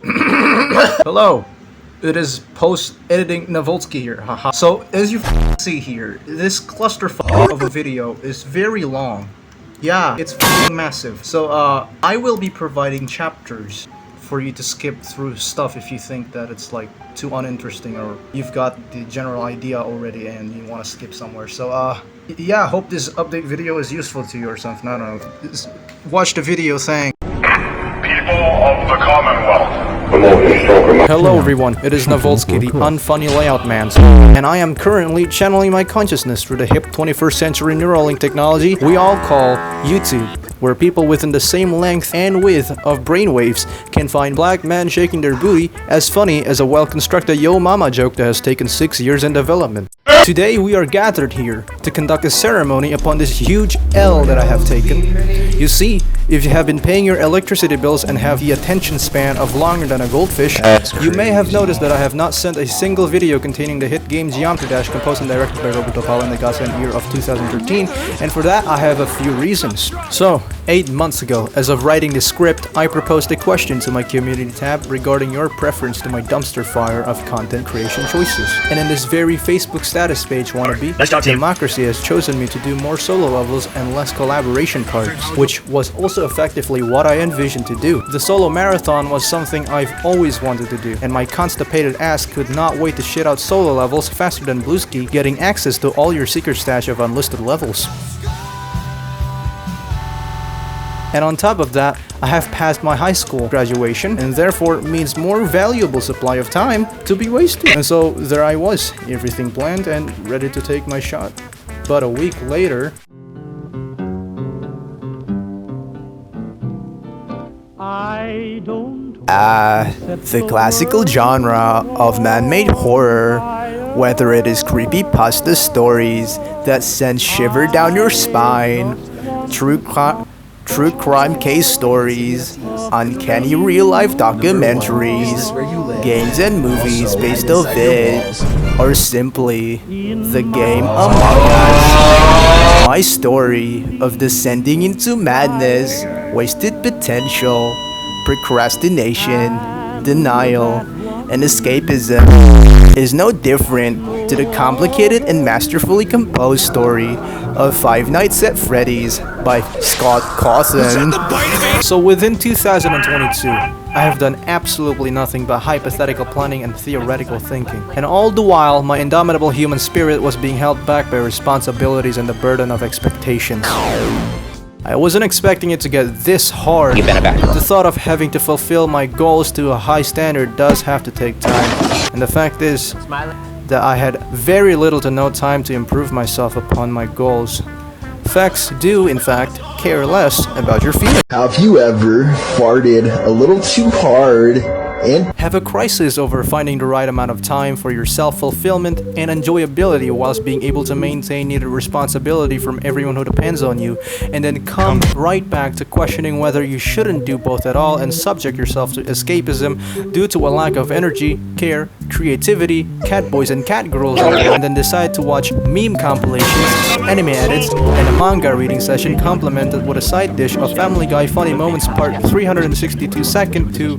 Hello, it is post-editing Navolsky here, haha. So, as you see here, this clusterfuck of a video is very long. Yeah, it's massive. So, I will be providing chapters for you to skip through stuff if you think that it's like too uninteresting or you've got the general idea already and you want to skip somewhere. So, yeah, hope this update video is useful to you or something, I don't know. Just watch the video, thanks. People of the Commonwealth. Hello everyone, it is Navolsky, the unfunny layout man, and I am currently channeling my consciousness through the hip 21st century Neuralink technology we all call YouTube, where people within the same length and width of brainwaves can find black men shaking their booty as funny as a well-constructed yo mama joke that has taken 6 years in development. Today we are gathered here to conduct a ceremony upon this huge L that I have taken. You see, if you have been paying your electricity bills and have the attention span of longer than a goldfish, you may have noticed that I have not sent a single video containing the hit game Geometry Dash, composed and directed by Roberto Pala in the goddamn year of 2013, and for that I have a few reasons. So, 8 months ago, as of writing the script, I proposed a question to my community tab regarding your preference to my dumpster fire of content creation choices. And in this very Facebook status page wannabe, Democracy has chosen me to do more solo levels and less collaboration parts, which was also effectively what I envisioned to do. The solo marathon was something I've always wanted to do, and my constipated ass could not wait to shit out solo levels faster than Bluesky getting access to all your secret stash of unlisted levels. And on top of that, I have passed my high school graduation, and therefore means more valuable supply of time to be wasted. And so there I was, everything planned and ready to take my shot. But a week later, the classical genre of man-made horror, whether it is creepypasta stories that send shiver down your spine, true crime case stories, uncanny real-life documentaries, games and movies based off it, or simply the game Among Us. My story of descending into madness, wasted potential, procrastination, denial, and escapism is no different to the complicated and masterfully composed story of Five Nights at Freddy's by Scott Cawthon. So within 2022, I have done absolutely nothing but hypothetical planning and theoretical thinking. And all the while, my indomitable human spirit was being held back by responsibilities and the burden of expectations. I wasn't expecting it to get this hard. The thought of having to fulfill my goals to a high standard does have to take time. And the fact is that I had very little to no time to improve myself upon my goals. Facts do, in fact, care less about your feelings. Have you ever farted a little too hard and have a crisis over finding the right amount of time for your self-fulfillment and enjoyability whilst being able to maintain needed responsibility from everyone who depends on you, and then come right back to questioning whether you shouldn't do both at all and subject yourself to escapism due to a lack of energy, care, creativity, cat boys and cat girls, and then decide to watch meme compilations, anime edits, and a manga reading session complemented with a side dish of Family Guy Funny Moments Part 362nd to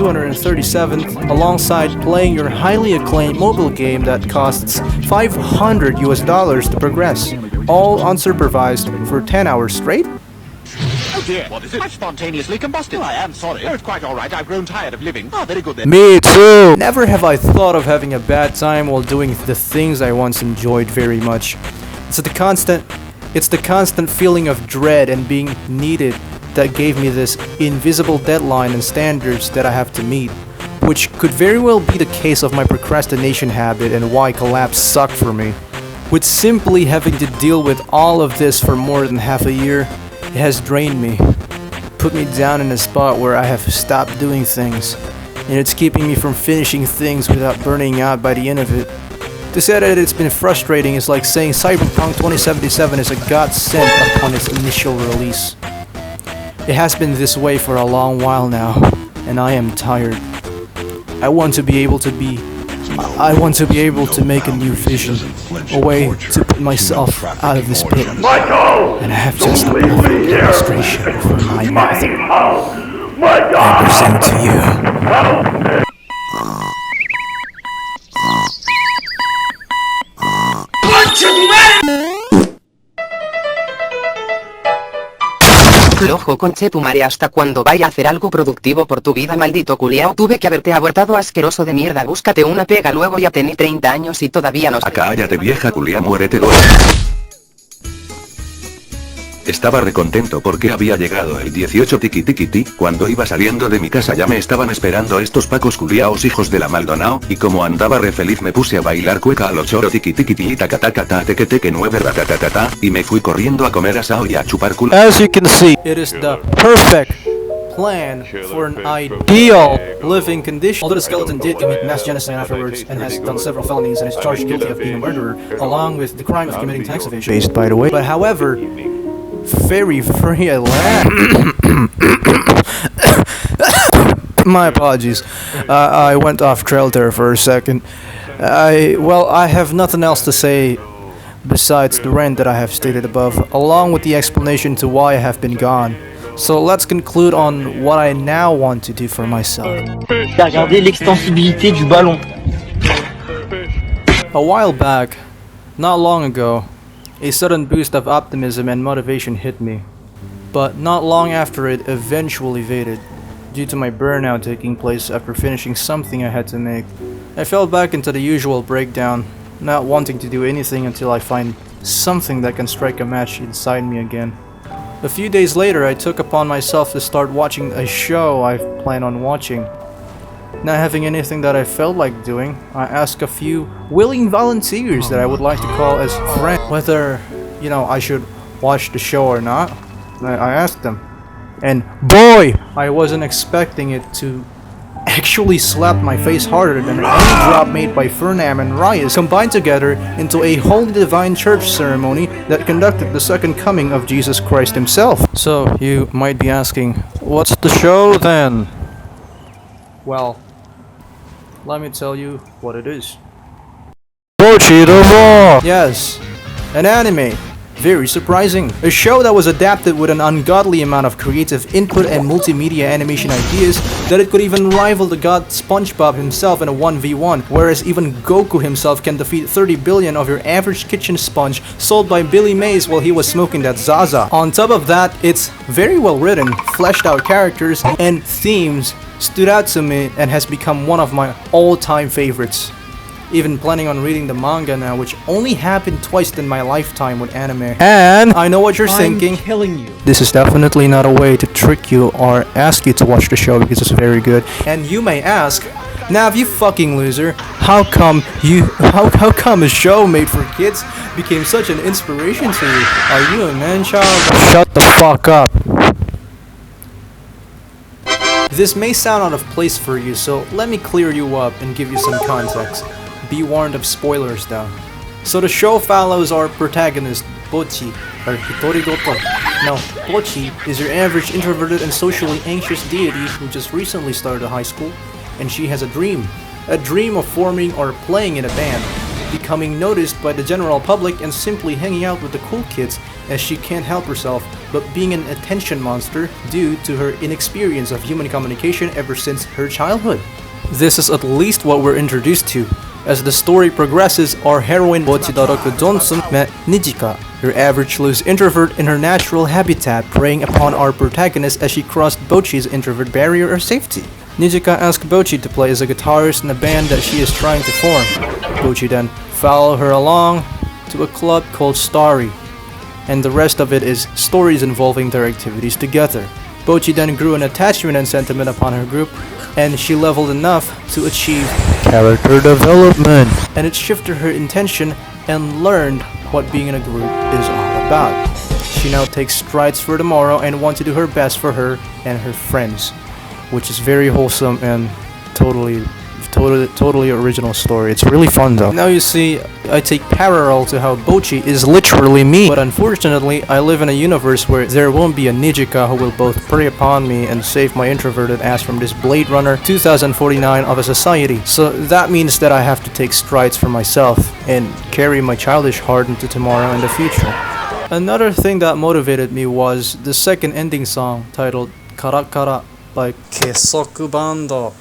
1237th, alongside playing your highly acclaimed mobile game that costs $500 to progress, all unsupervised for 10 hours straight? Oh dear, what is it? I've spontaneously combusted. Oh, I am sorry. Oh, it's quite alright. I've grown tired of living. Ah, very good then. Me too! Never have I thought of having a bad time while doing the things I once enjoyed very much. It's the constant feeling of dread and being needed that gave me this invisible deadline and standards that I have to meet, which could very well be the case of my procrastination habit and why collapse sucked for me. With simply having to deal with all of this for more than half a year, it has drained me, put me down in a spot where I have stopped doing things, and it's keeping me from finishing things without burning out by the end of it. To say that it's been frustrating is like saying Cyberpunk 2077 is a godsend upon its initial release. It has been this way for a long while now, and I am tired. I want to be able to make a new vision, a way to put myself out of this pit. And I have just a perfect illustration for my method. I present to you trabajo conche tu madre hasta cuando vaya a hacer algo productivo por tu vida maldito culiao. Tuve que haberte abortado asqueroso de mierda. Búscate una pega luego ya tení 30 años y todavía no... Cállate vieja culia, muérete. Estaba recontento porque había llegado el 18 tiki tiki ti, cuando iba saliendo de mi casa ya me estaban esperando estos pacos culiaos hijos de la Maldonao, y como andaba re feliz me puse a bailar cueca a lo choro tiki tiki ti taca taca ta teque teque 9 ratatatata, y me fui corriendo a comer asao y a chupar culo. As you can see, it is the perfect plan for an ideal living condition. Although the skeleton did commit mass genocide afterwards and has done several felonies and is charged guilty of being a murderer, along with the crime of committing tax evasion. Based, by the way. But however, very my apologies. I went off trail there for a second. I have nothing else to say besides the rant that I have stated above, along with the explanation to why I have been gone. So let's conclude on what I now want to do for myself. Regardez l'extensibilité du ballon. A while back, not long ago, a sudden boost of optimism and motivation hit me. But not long after it eventually faded, due to my burnout taking place after finishing something I had to make. I fell back into the usual breakdown, not wanting to do anything until I find something that can strike a match inside me again. A few days later, I took upon myself to start watching a show I've planned on watching. Not having anything that I felt like doing, I asked a few willing volunteers that I would like to call as friends whether, I should watch the show or not. I asked them. And boy, I wasn't expecting it to actually slap my face harder than any drop made by Fernam and Rias combined together into a holy divine church ceremony that conducted the second coming of Jesus Christ himself. So, you might be asking, what's the show then? Well, let me tell you what it is. Bocchi the Raw! Yes, an anime. Very surprising. A show that was adapted with an ungodly amount of creative input and multimedia animation ideas that it could even rival the god SpongeBob himself in a 1v1, whereas even Goku himself can defeat 30 billion of your average kitchen sponge sold by Billy Mays while he was smoking that Zaza. On top of that, it's very well written, fleshed out characters, and themes stood out to me and has become one of my all-time favorites. Even planning on reading the manga now, which only happened twice in my lifetime with anime. And I know what you're thinking. Killing you. This is definitely not a way to trick you or ask you to watch the show because it's very good. And you may ask, Nav, you fucking loser, how come a show made for kids became such an inspiration to you? Are you a man-child? Shut the fuck up. This may sound out of place for you, so let me clear you up and give you some context. Be warned of spoilers though. So the show follows our protagonist, Bocchi, or Hitorigoto. Now, Bocchi is your average introverted and socially anxious deity who just recently started high school, and she has a dream of forming or playing in a band, becoming noticed by the general public and simply hanging out with the cool kids, as she can't help herself but being an attention monster due to her inexperience of human communication ever since her childhood. This is at least what we're introduced to. As the story progresses, our heroine Bocchi Doroku Donsun met Nijika, your average loose introvert in her natural habitat, preying upon our protagonist as she crossed Bocchi's introvert barrier of safety. Nijika asked Bocchi to play as a guitarist in a band that she is trying to form. Bocchi then followed her along to a club called Starry, and the rest of it is stories involving their activities together. Bocchi then grew an attachment and sentiment upon her group, and she leveled enough to achieve character development. And it shifted her intention and learned what being in a group is all about. She now takes strides for tomorrow and wants to do her best for her and her friends, which is very wholesome and totally original story. It's really fun though. Now you see, I take parallel to how Bocchi is literally me, but unfortunately I live in a universe where there won't be a Nijika who will both prey upon me and save my introverted ass from this Blade Runner 2049 of a society. So that means that I have to take strides for myself and carry my childish heart into tomorrow and the future. Another thing that motivated me was the second ending song titled Kara Kara by Kesoku Bando.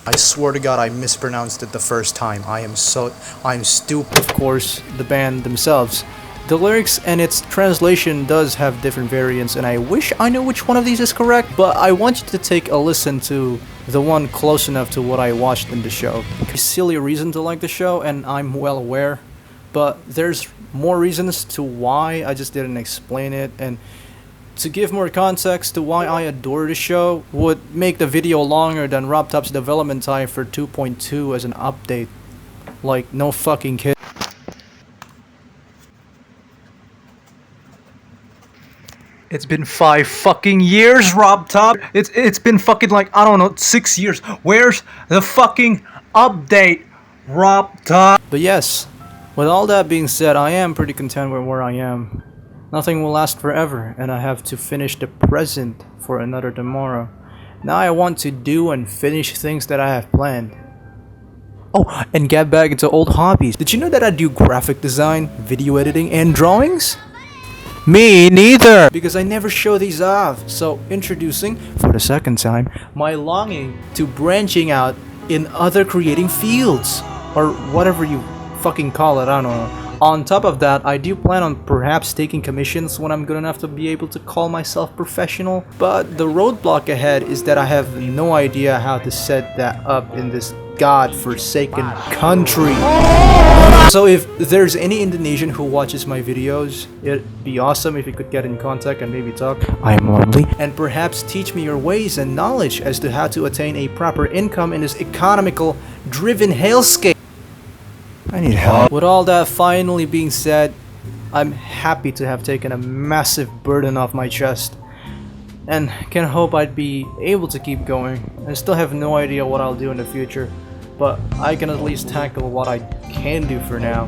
I swear to God I mispronounced it the first time. I'm stupid. Of course, the band themselves, The lyrics and its translation does have different variants, and I wish I knew which one of these is correct, but I want you to take a listen to the one close enough to what I watched in the show. A silly reason to like the show, and I'm well aware, but there's more reasons to why I just didn't explain it, and to give more context to why I adore the show would make the video longer than RobTop's development time for 2.2 as an update. Like, no fucking kid. It's been 5 fucking years, RobTop. It's been fucking like, I don't know, 6 years. Where's the fucking update, RobTop? But yes, with all that being said, I am pretty content with where I am. Nothing will last forever, and I have to finish the present for another tomorrow. Now I want to do and finish things that I have planned. Oh, and get back into old hobbies. Did you know that I do graphic design, video editing, and drawings? Me neither! Because I never show these off. So, introducing, for the second time, my longing to branching out in other creating fields. Or whatever you fucking call it, I don't know. On top of that, I do plan on perhaps taking commissions when I'm good enough to be able to call myself professional. But the roadblock ahead is that I have no idea how to set that up in this god-forsaken country. So if there's any Indonesian who watches my videos, it'd be awesome if you could get in contact and maybe talk. I am lonely. And perhaps teach me your ways and knowledge as to how to attain a proper income in this economical driven hellscape. I need help. With all that finally being said, I'm happy to have taken a massive burden off my chest. And can hope I'd be able to keep going. I still have no idea what I'll do in the future, but I can at least tackle what I can do for now.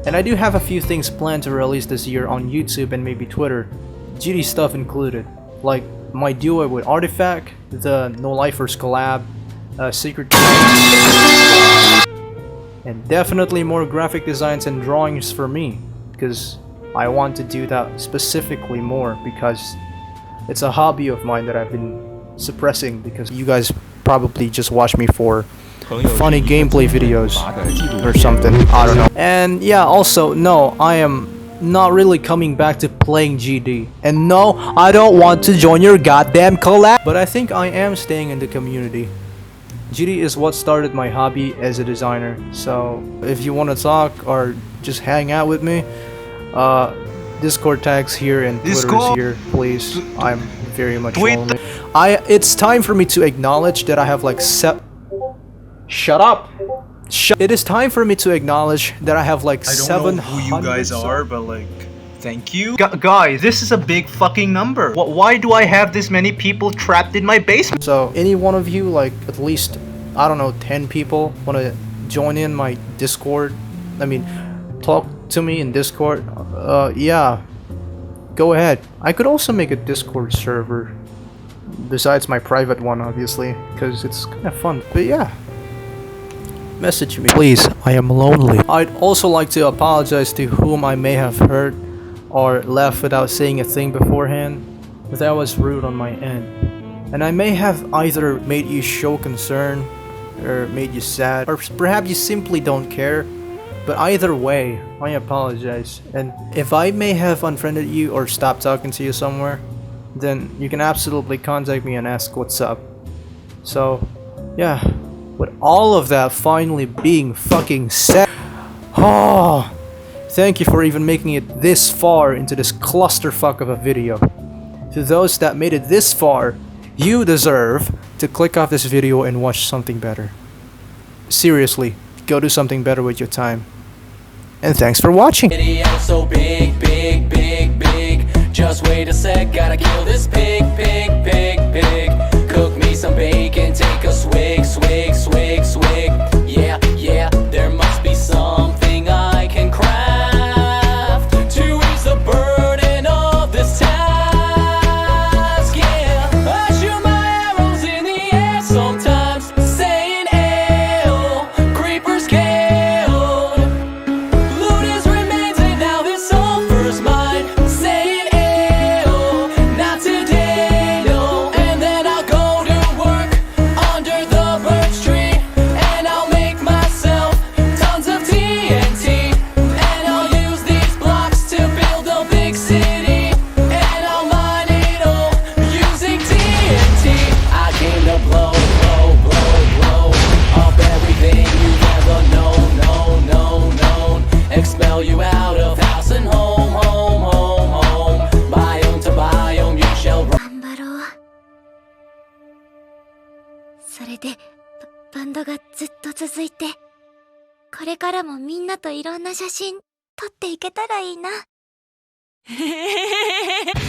And I do have a few things planned to release this year on YouTube and maybe Twitter, GD stuff included, like my duo with Artifact, the No Lifers collab, Secret and definitely more graphic designs and drawings for me, because I want to do that specifically more, because it's a hobby of mine that I've been suppressing because you guys probably just watch me for funny gameplay videos or something, I don't know. And yeah, also, no, I am not really coming back to playing GD. And no, I don't want to join your goddamn collab. But I think I am staying in the community. GD is what started my hobby as a designer. So if you want to talk or just hang out with me, Discord tags here and Twitter's here, please. I'm very much lonely. It's time for me to acknowledge that I have like Shut up! It is time for me to acknowledge that I have like 700. I don't know who you guys are, but like, thank you. Guys, this is a big fucking number. Why do I have this many people trapped in my basement? So, any one of you, like at least, I don't know, 10 people want to join in my Discord? I mean, talk to me in Discord? Yeah. Go ahead. I could also make a Discord server. Besides my private one, obviously, because it's kind of fun. But yeah. Message me, please. I am lonely. I'd also like to apologize to whom I may have hurt or left without saying a thing beforehand. But that was rude on my end. And I may have either made you show concern or made you sad, or perhaps you simply don't care. But either way, I apologize. And if I may have unfriended you or stopped talking to you somewhere, then you can absolutely contact me and ask what's up. So, yeah. With all of that finally being fucking said, oh, thank you for even making it this far into this clusterfuck of a video. To those that made it this far, you deserve to click off this video and watch something better. Seriously, go do something better with your time. And thanks for watching. Video so big, big, big, big. Just wait a sec, gotta kill this pig, pig, pig, pig. Cook me some bacon, take a swig, swig, swig, swig. Yeah, yeah, there must be something I can craft to ease the burden of this task. Yeah, I shoot my arrows in the air sometimes, saying "Ayo, creepers killed. Loot his remains and now this offer's mine, saying "Ayo, not today, no." And then I'll go to work sell you out of house and home, home, home, home. Biome to biome, you shall 頑張ろう。それでバンドがずっと続いて、これからもみんなといろんな写真撮っていけたらいいな。